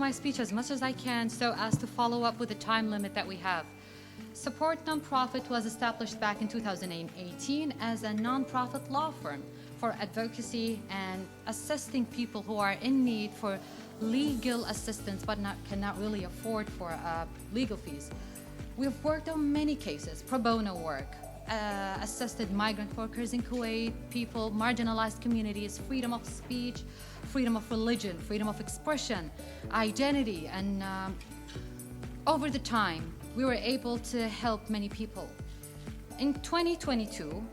my speech as much as I can so as to follow up with the time limit that we have. Support Nonprofit was established back in 2018 as a nonprofit law firm for advocacy and assisting people who are in need for legal assistance but cannot really afford for legal fees. We've worked on many cases, pro bono work, assisted migrant workers in Kuwait, people, marginalized communities, freedom of speech, freedom of religion, freedom of expression, identity, and over the time, we were able to help many people. In 2022,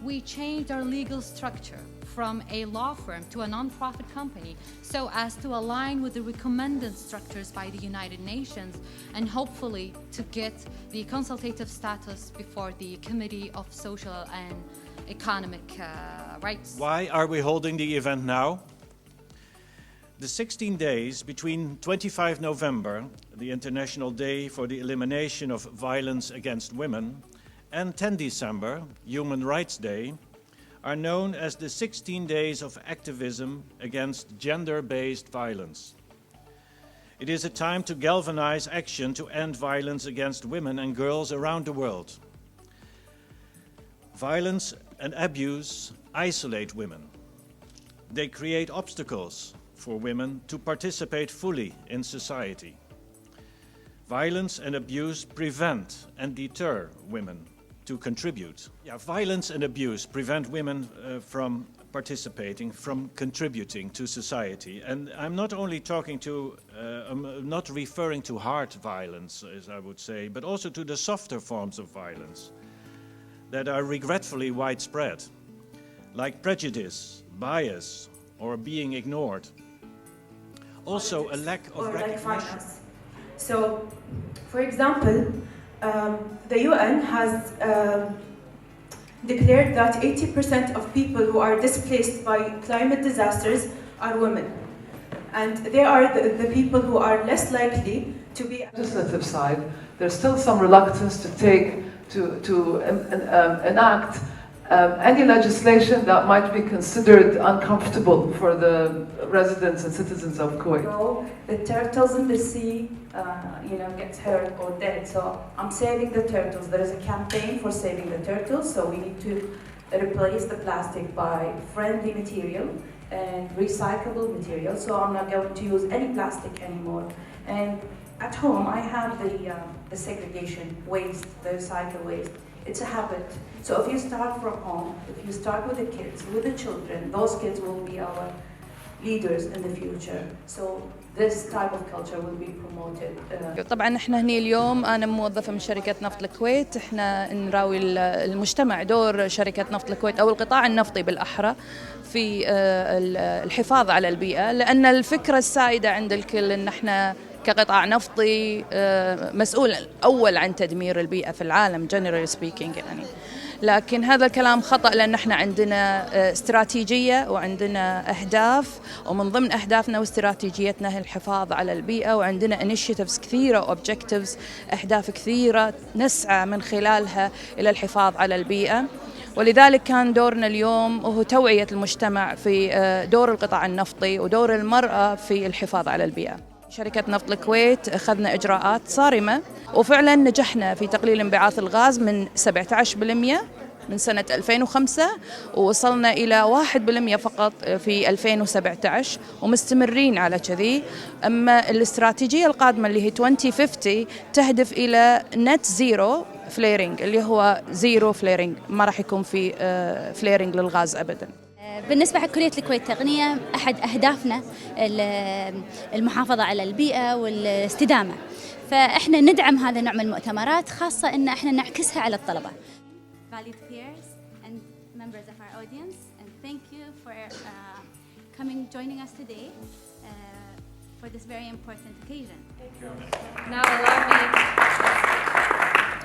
we changed our legal structure from a law firm to a nonprofit company so as to align with the recommended structures by the United Nations and hopefully to get the consultative status before the Committee of Social and Economic Rights. Why are we holding the event now? The 16 days between 25 November, the International Day for the Elimination of Violence Against Women, and 10 December, Human Rights Day, are known as the 16 days of activism against gender-based violence. It is a time to galvanize action to end violence against women and girls around the world. Violence and abuse isolate women. They create obstacles for women to participate fully in society. Violence and abuse prevent and deter women to contribute. Violence and abuse prevent women from participating, from contributing to society. And I'm not only I'm not referring to hard violence, as I would say, but also to the softer forms of violence that are regretfully widespread, like prejudice, bias, or being ignored. Also, a lack of recognition. So, for example, the UN has declared that 80% of people who are displaced by climate disasters are women. And they are the people who are less likely to be... legislative side, there's still some reluctance to enact any legislation that might be considered uncomfortable for the residents and citizens of Kuwait. So the turtles in the sea, gets hurt or dead. So I'm saving the turtles. There is a campaign for saving the turtles. So we need to replace the plastic by friendly material and recyclable material. So I'm not going to use any plastic anymore. And at home, I have the segregation waste, the recycle waste. It's a habit. So if you start from home, if you start with the kids, with the children, those kids will be our leaders in the future. So this type of culture will be promoted. طبعا احنا هني اليوم انا موظفه من شركه نفط الكويت، احنا نراوي المجتمع، دور شركه نفط الكويت او القطاع النفطي بالاحرى في الحفاظ على البيئه، لان الفكره السائده عند الكل ان احنا كقطاع نفطي مسؤول أول عن تدمير البيئة في العالم generally speaking يعني. لكن هذا الكلام خطأ، لأن احنا عندنا استراتيجية وعندنا أهداف، ومن ضمن أهدافنا واستراتيجيتنا هي الحفاظ على البيئة، وعندنا initiatives كثيرة وobjectives، أهداف كثيرة نسعى من خلالها إلى الحفاظ على البيئة. ولذلك كان دورنا اليوم هو توعية المجتمع في دور القطاع النفطي ودور المرأة في الحفاظ على البيئة. شركة نفط الكويت أخذنا إجراءات صارمة وفعلا نجحنا في تقليل انبعاث الغاز من 17% من سنة 2005 ووصلنا إلى 1% فقط في 2017 ومستمرين على كذي. أما الاستراتيجية القادمة اللي هي 2050 تهدف إلى نت زيرو فليرنج، اللي هو زيرو فليرنج، ما راح يكون في فليرنج للغاز أبداً. بالنسبة حق كلية الكويت تقنية، أحد أهدافنا المحافظة على البيئة والاستدامة، فإحنا ندعم هذا النوع من المؤتمرات، خاصة إن إحنا نعكسها على الطلبة. Valued peers and members of our audience, and thank you for joining us today for this very important occasion. Now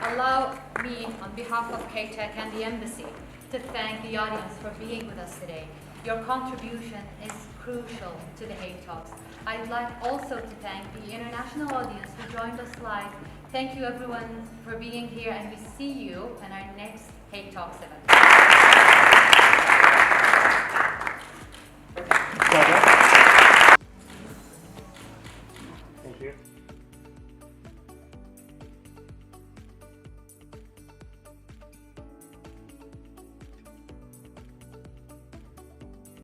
allow me on behalf of KTEC and the Embassy to thank the audience for being with us today. Your contribution is crucial to the Hague Talks. I'd like also to thank the international audience who joined us live. Thank you everyone for being here, and we see you in our next Hague Talks event.